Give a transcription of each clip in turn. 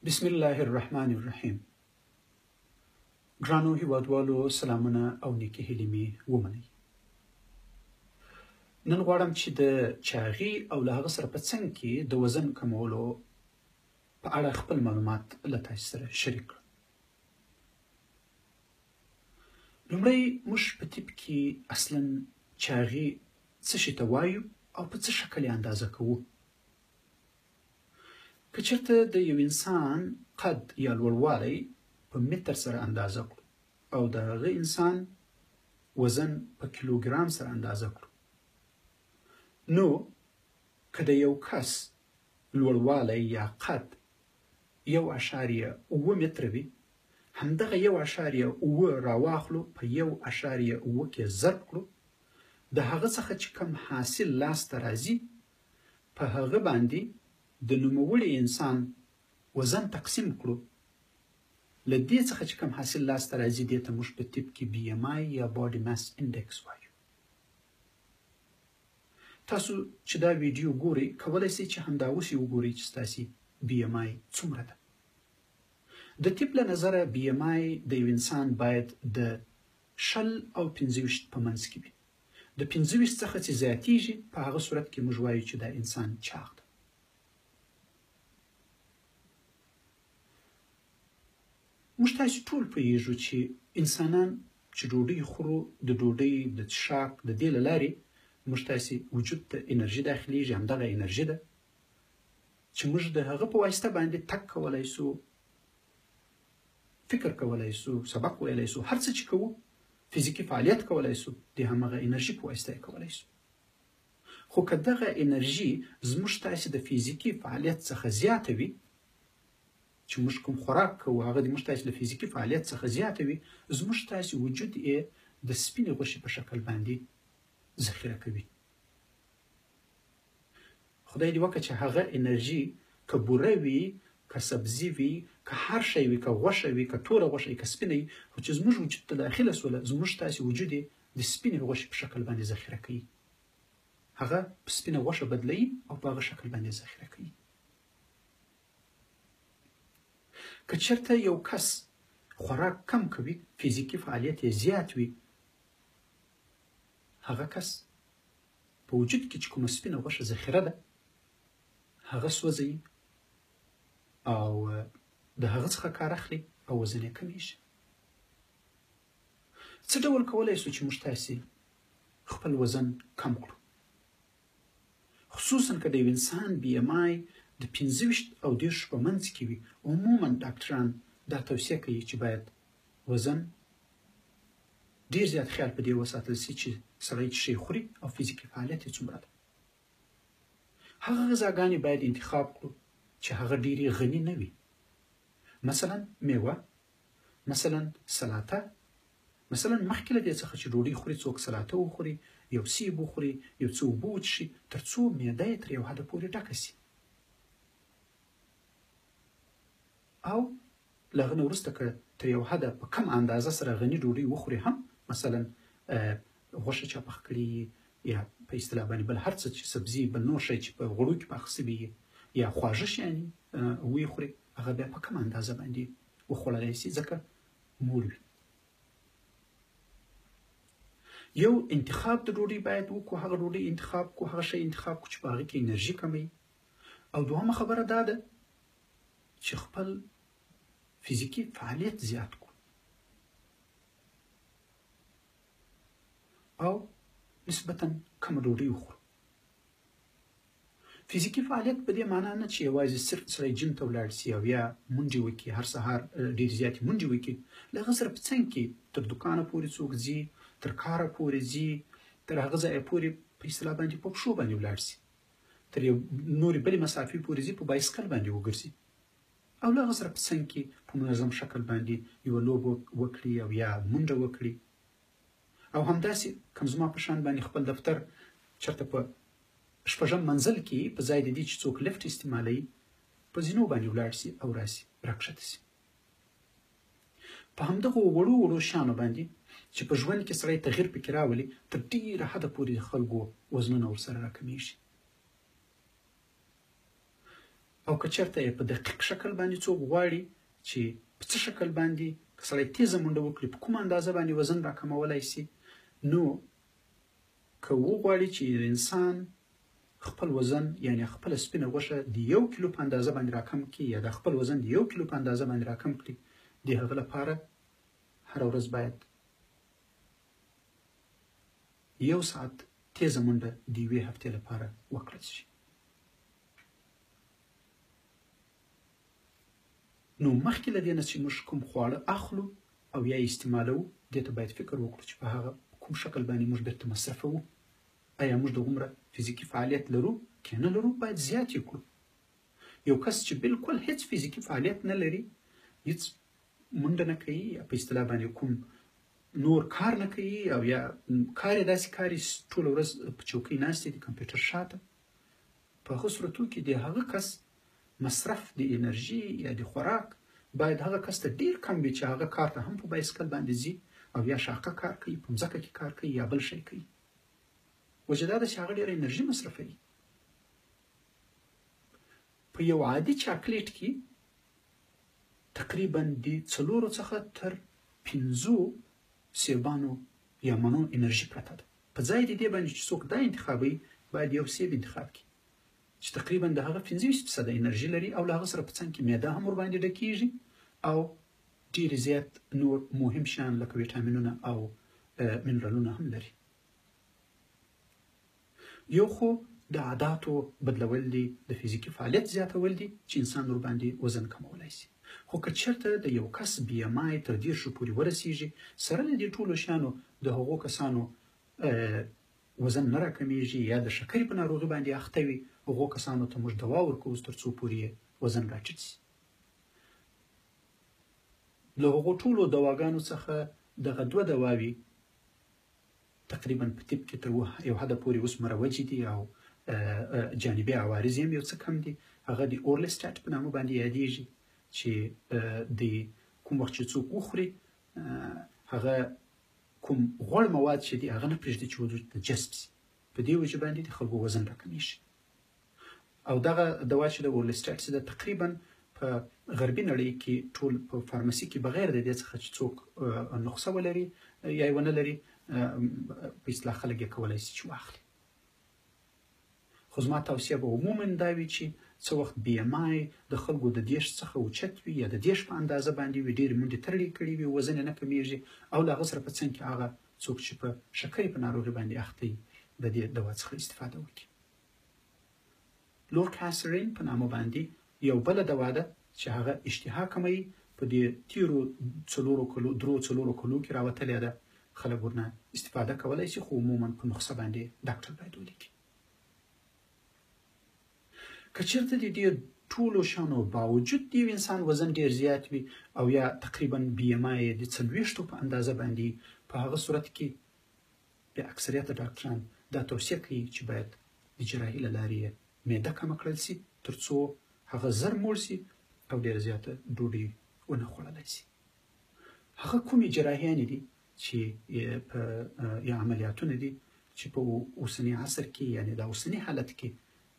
بسم الله الرحمن الرحیم. ګرانو هیوادوالو، سلامونه او نیکې هیلې مې ومنئ. نن غواړم چې د چاغي او له هغه سره په څنګ کې د وزن کمولو په اړه خپل معلومات له تاسو سره شریک کړم. لومړی موږ په طب کې اصلا چاغي څه شي ته وایو او په څه شکل یې اندازه کوو. که چېرته د یو انسان قد یا لوړوالی په متر سره اندازه کړو او د هغه انسان وزن په کیلوګرام سره اندازه کړو، نو که د یو کس لوړوالی یا قد 1.7 متره وي، همدغه 1.7 راواخلو په 1.7 کې ضرب کړو، د هغه څخه چې کوم حاصل لاسته راځي په هغه باندې د نوموړي انسان وزن تقسیم کړو. له دې څخه چې کوم حاصل لاسته راځي دې ته موږ په طب کې BMI یا Body Mass Index وایو. تاسو چې دا ویډیو ګورئ کولی شئ چې همدا اوس یې وګورئ چې ستاسې BMI څومره ده. د طب له نظره BMI د یو انسان باید د 20 او 25 په منځ کې وي. د 25 څخه چې زیاتیږي په هغه صورت کې موږ وایو چې دا انسان چاغ ده. موږ تاسو ټول پوهیږو چې انسانان چې ډوډۍ خورو، د ډوډۍ د څښاک د دې له لارې موږ تاسې وجود ته انرژي داخلیږي. همدغه انرژي ده چې موږ د هغه په واسطه باندې تګ کولی سو، فکر کولی سو، سبق ویلی سو، هر څه چې کوو، فزیکي فعالیت کولی سو، د همغه انرژي په واسطه یې کولی سو. خو که دغه انرژي زموږ تاسې د فزیکي فعالیت څخه زیاته وي، چې موږ کوم خوراک کوو هغه د موږ تاسې د فزیکي فعالیت څخه زیاته وي، زموږ تاسې وجود یې د سپینې غوښې په شکل باندې ذخیره کوي. خدای دې وکړه چې هغه انرژي که بوره وي، که سبزي وي، که هر شی وي، که غوښه وي، که توره غوښه وي، که سپینه وي، خو چې زموږ وجود ته داخله سوله، زموږ تاسې وجود یې د سپینې غوښې په شکل باندې ذخیره کوي. هغه په سپینه غوښه بدلوي او په هغه شکل باندې ذخیره کوي. که چېرته یو کس خوراک کم کوي، فزیکي فعالیت یې زیات وي، هغه کس په وجود کې چې کومه سپینه غوښه ذخیره ده هغه سوځوي او د هغه څخه کار اخلي او وزن یې کمیږي. څه ډول کولی سو چې موږ تاسې خپل وزن کم کړو؟ خصوصا که د یو انسان BMI د 25 او 30 په منځ کې وي، عموما ډاکټران دا توصیه کوي چې باید وزن ډیر زیات خیال په دې وساتل شي چې سړی څه شی خوري او فزیکي فعالیت یې څومره ده. هغه غذاګانې باید انتخاب کړو چې هغه ډیرې غني نه وي، مثلا میوه، مثلا سلاته، مثلا مخکې له دې څخه چې ډوډۍ خوري څوک سلاته وخوري، یو سیب وخوري، یو څه اوبه وڅښي، تر څو معده یې تر یو حده پورې ډکه شي. او له هغه نه وروسته که تر یو حده په کم اندازه سره غني ډوډۍ وخوري هم، مثلا غوښه چا پخ کړي یا په اصطلاح باندې بل هر څه چې سبزي، بل نور شی چې په غوړو کې پاخه سوي یا خواږه شیانې ویې خوري، هغه بیا په کم اندازه باندې وخوړلی سي، ځکه موړ وي. یو انتخاب د ډوډۍ باید وکړو، هغه ډوډۍ انتخاب کړو، هغه شی انتخاب کړو چې په هغې کې انرژي کموي. او دوهمه خبره دا ده چې خپل فزیکي فعالیت زیات کړو او نسبتا کم ډوډۍ وخورو. فزیکي فعالیت په دې معنا نه چې یوازې صرف سړی جیم ته ولاړ سي او یا منډې وکړي، هر سهار ډېرې زیاتې منډې وکړي. له هغه سره په څنګ کې تر دوکانه پورې څوک ځي، تر کاره پورې ځي، تر هغه ځایه پورې په اصطلاح باندې په پښو باندې ولاړ سي، تر یو نورې بلې مسافې پورې ځي، په بایسکل باندې وګرځي او له هغه سره په څنګ کې په منظم شکل باندې یوه لوبه وکړي او یا منډه وکړي. او همداسې کوم زما په شان باندې خپل دفتر چېرته په 6م منزل کې په ځای د دې چې څوک لفټ استعمالوي، په زینو باندې ولاړ سي او راسي، راکښته سي. په همدغو وړو وړو شیانو باندې چې په ژوند کې سړی تغییر پکې راولي، تر ډېره حده پورې د خلکو وزنونه ورسره راکمیږي. او که چېرته په دقیق شکل باندې څوک غواړي چې په څه شکل باندې که سړی تیزه منډه وکړي په کومه اندازه باندې وزن راکمولی سي، نو که وغواړي چې انسان خپل وزن یعنی خپل سپینه غوښه د 1 کیلو په اندازه باندې راکم کړي یا د خپل وزن د 1 کیلو په اندازه باندې راکم کړي، د هغه لپاره هره ورځ باید 1 ساعت تیزه منډه د 1 هفتې لپاره وکړل شي. نو مخکې له دې نه چې موږ کوم خواړه اخلو او یا استعمالوو، دې ته باید فکر وکړو چې په هغه کوم شکل باندې موږ بیرته مصرفوو. آیا موږ دومره فزیکي فعالیت لرو که نه لرو؟ باید زیات یې کړو. یو کس چې بالکل هیڅ فزیکي فعالیت نه لري، هیڅ منډه نه کوي یا په اصطلاح باندې کوم نور کار نه کوي او یا کار یې داسې کار ټوله ورځ په چوکۍ ناست دی د کمپیوټر شاته، په هغه صورتو کې د هغه کس مصرف د انرژي یا د خوراک باید هغه کس ته ډیر کم وي چې هغه کار ته هم په بایسکل باندې ځي او یا شاقه کار کوي، په مځکه کې کار کوي یا بل شی کوي. وجه دا ده چې هغه ډیره انرژي مصرفوي. په یو عادي چاکلیټ کې تقریبا د 4 څخه تر 5 سیبانو یا منو انرژي پرته ده. په ځای د دې باندې چې څوک دا انتخابوي، باید یو سیب انتخاب کړي چې تقریبا د هغه 25% انرژي لري او له هغه سره په څنګ کې معده هم ورباندې ډکیږي او ډیر زیات نور مهم شیان لکه ویټامینونه او منرالونه هم لري. یو خو د عاداتو بدلول دي، د فزیکي فعالیت زیاتول دي چې انسان ورباندې وزن کمولی شي. خو که چېرته د یو کس BMI تر 10 پورې ورسیږي، سره له دې ټولو شیانو د هغو کسانو وزن نه راکمیږي یا د شکرې په ناروغي باندې اخته وي، هغو کسانو ته موږ دوا ورکوو تر څو پورې وزن راټیټ شي. له هغو ټولو دواګانو څخه دغه 2 دواوې تقریبا په طب کې تر یو حده پورې اوس مروجې دي او جانبي عوارض یې یو څه کم دي. هغه د اورلسټاټ په نامه باندې یادیږي چې د کوم وخت چې څوک وخوري، هغه کوم غوړ مواد چې دي هغه نه پرېږدي چې وجود ته جذب شي. په دې وجه باندې د خلکو وزن راکمیږي. او دغه دوا چې د اورلسټاټ ده تقریبا په غربي نړۍ کې ټول په فارمسي کې بغیر د دې څخه چې څوک نسخه ولري یا یې ونه لري، په اصطلاح خلک یې کولی شي چې واخلي. خو زما توصیه به عموما دا وي چې څه وخت BMI د خلکو د 10 څخه اوچت وي یا د 10 په اندازه باندې وي، ډېرې منډې ترړې کړي وي، وزن یې نه کمیږي او له هغه سره په څنګ کې هغه څوک چې په شکرې په ناروغي باندې اخته وي د دې دوا څخه استفاده وکړي. لورکاسرین په نامه باندې یو بله دوا ده چې هغه اشتها کموي. په دې تیرو 3 کلو کې راوتلې ده. خلک ورنه استفاده کولی شي، خو عموما په نسخه باندې ډاکټر باید ولیکي. که چېرته د دې ټولو شیانو باوجود د یو انسان وزن ډېر زیات وي او یا تقریبا BMI یې د 40 په اندازه باندې، په هغه صورت کې د اکثریت ډاکټران دا توصیه کوي چې باید د جراحي له لارې معده کمه کړل شي تر څو هغه زر موړ شي او ډېره زیاته ډوډۍ ونه خوړلی شي. هغه کومې جراحیانې دي چې یا عملیاتونه دي چې په اوسني عصر کې یعنی د اوسني حالت کې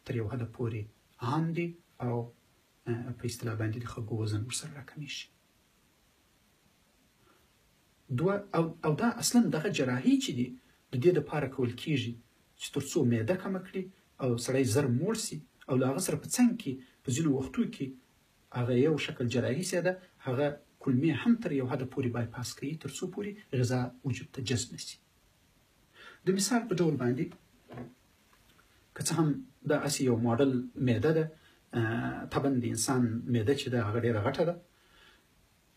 تر یو حده پورې عام دي او په اصطلاح باندې د خلکو وزن ورسره راکمیږي. او دا اصلا دغه جراحي چې دي د دې دپاره کول کیږي چې تر څو معده کمه کړي او سړی زر موړ شي او له هغه سره په څنګ کې په ځینو وختو کې هغه یو شکل جراحي سي ده، هغه کلمې هم تر یو حده پورې بایپاس کوي تر څو پورې غذا وجود ته جذب نشي. د مثال په ډول باندې که څه هم دا اسې یو ماډل معده ده، طبعا د انسان معده چې ده هغه ډېره غټه ده.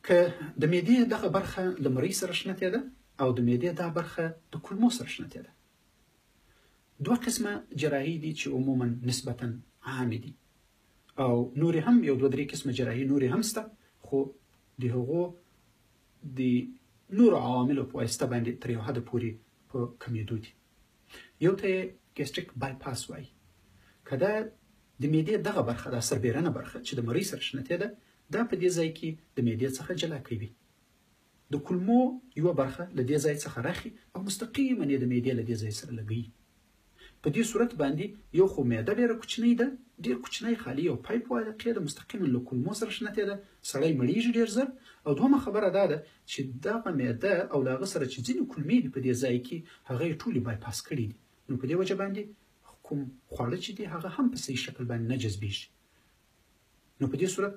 که د معدې دغه برخه له مرۍ سره شنتې ده او د معدې دا برخه د کولمو سره شنتې ده. 2 قسمه جراحي دي چې عموما نسبتا عامې دي او نورې هم یو 2-3 قسمه جراحي نورې هم شته، خو د هغو د نورو عواملو په واسطه باندې تر یو حده پورې په کمیدو دي. یو ته یې ګیسټریک بایپاس وایي. که دا د معدې دغه برخه دا سربیرنه برخه چې د مرۍ سره شنتې ده، دا په دې ځای کې د معدې څخه جلا کوي. د کولمو یوه برخه له دې ځای څخه راخي او مستقیما یې د معدې له دې ځای سره لګوي. په دې صورت باندې یو خو معده ډېره کوچنۍ ده، ډېر کوچنی خالي یو پایپ واقع ده مستقیما له کولمو سره شنتې ده، سړی مړیږي ډېر زر. او دویمه خبره دا ده چې دغه معده او له هغه سره چې ځینې کولمې دي په دې ځای کې هغه یې ټولې بایپاس کړي دي، نو په دې وجه باندې کوم خواړه چې دي هغه هم په صحیح شکل باندې نه جذبیږي. نو په دې صورت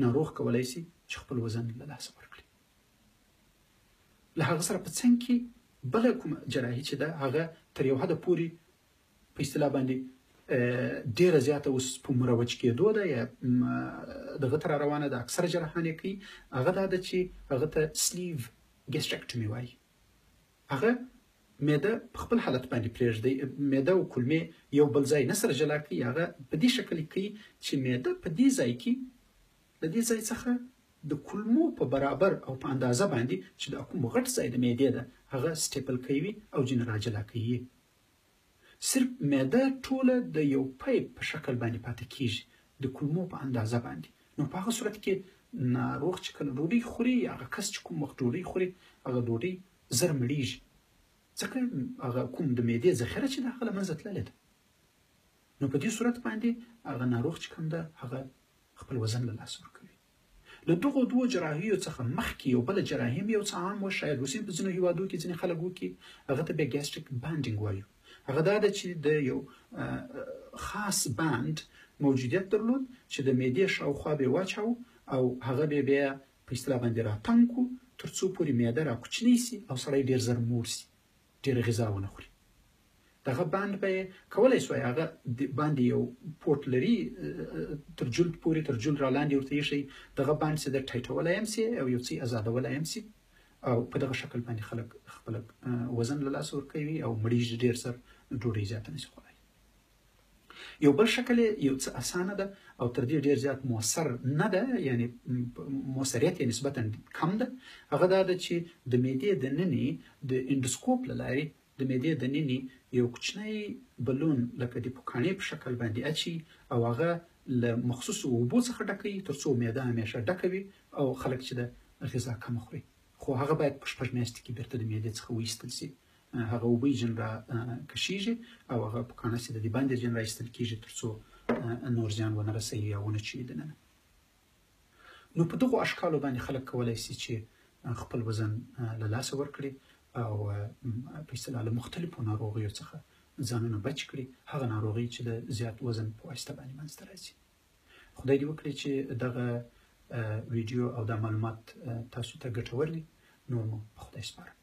ناروغ کولی شي چې خپل وزن له لاسه ورکړي. له هغه سره په څنګ کې بله کومه جراحي چې ده هغه تر یو حده پورې په اصطلاح باندې ډیره زیاته اوس په مروج کېدو ده یا دغه ته را روانه ده، اکثره جراحان یې کوي. هغه دا ده چې هغه ته سلیو ګیسټرکټومي وایي. هغه معده په خپل حالت باندې پرېږدي، معده او کولمې یو بل ځای نه سره جلا کوي. هغه په دې شکل کوي چې معده په دې ځای کې د دې ځای څخه د کولمو په برابر او په اندازه باندې چې د کوم غټ ځای د معدې ده هغه سټیپل کوي او ځینې راجلا کوي. صرف معده ټوله د یو پایپ په شکل باندې پاتې کیږي د کولمو په اندازه باندې. نو په هغه صورت کې ناروغ چې کله ډوډۍ خوري، هغه کس چې کوم وخت ډوډۍ خوري هغه ډوډۍ زر مړیږي، ځکه هغه کوم د معدې ذخیره چې ده هغه له منځه تللې ده. نو په دې صورت باندې هغه ناروغ چې کوم ده هغه خپل وزن له لاسه ورکوي. له دغو دوو جراحیو څخه مخکې یو بله جراحي هم یو څه عام وه، شاید اوس هم په ځینو هېوادو کې ځینې خلک وکړي، هغه ته بیا ګیسټریک بانډینګ وایو. هغه دا ده چې د یو خاص باند موجودیت درلود چې د معدې شاوخوا به یې واچوو او هغه به بیا په اصطلاح باندې راتنګ کړو تر څو پورې معده راکوچنۍ سي او سړی ډېر زر موړ سي، ډېره غذا ونه خوري. دغه باند به یې کولی سوای هغه باندې یو پورټ لري تر جلد پورې، تر جلد را لاندې ورته ایښی، دغه باند چې د ټایټولی هم سي او یو څه ازادولی هم سي او په دغه شکل باندې خلک خپل وزن له لاسه ورکوي او مړیږي ډېر زر، ډوډۍ زیاته نشي خوړلی. یو بل شکل یو څه اسانه ده او تر دې ډېر زیات مؤثر نه ده، یعنی مؤثریت یې نسبتا کم ده. هغه دا ده چې د معدې دننې د انډوسکوپ له لارې د معدې دننې یو کوچنی بلون لکه د پوکاڼې په شکل باندې اچي او هغه له مخصوصو اوبو څخه ډکوي تر څو معده همیشه ډکه وي او خلک چې د غذا کمه خوري. خو هغه باید په 6 میاشتې کې بیرته د معدې څخه وایستل سي. هغه اوبه جن را کشیږي او هغه پوکاڼه چې د دې باندې جن را ایستل کیږي تر څو نور زیان ونه رسوي یا ونه چوي دننه. نو په دغو اشکالو باندې خلک کولی سي چې خپل وزن له لاسه ورکړي او په اصطلاح له مختلفو ناروغیو څخه ځانونه بچ کړي، هغه ناروغۍ چې د زیات وزن په واسطه باندې منځته راځي. خدای دې وکړي چې دغه ویډیو او دا معلومات تاسو ته ګټور وي. نور مو په خدای سپارم.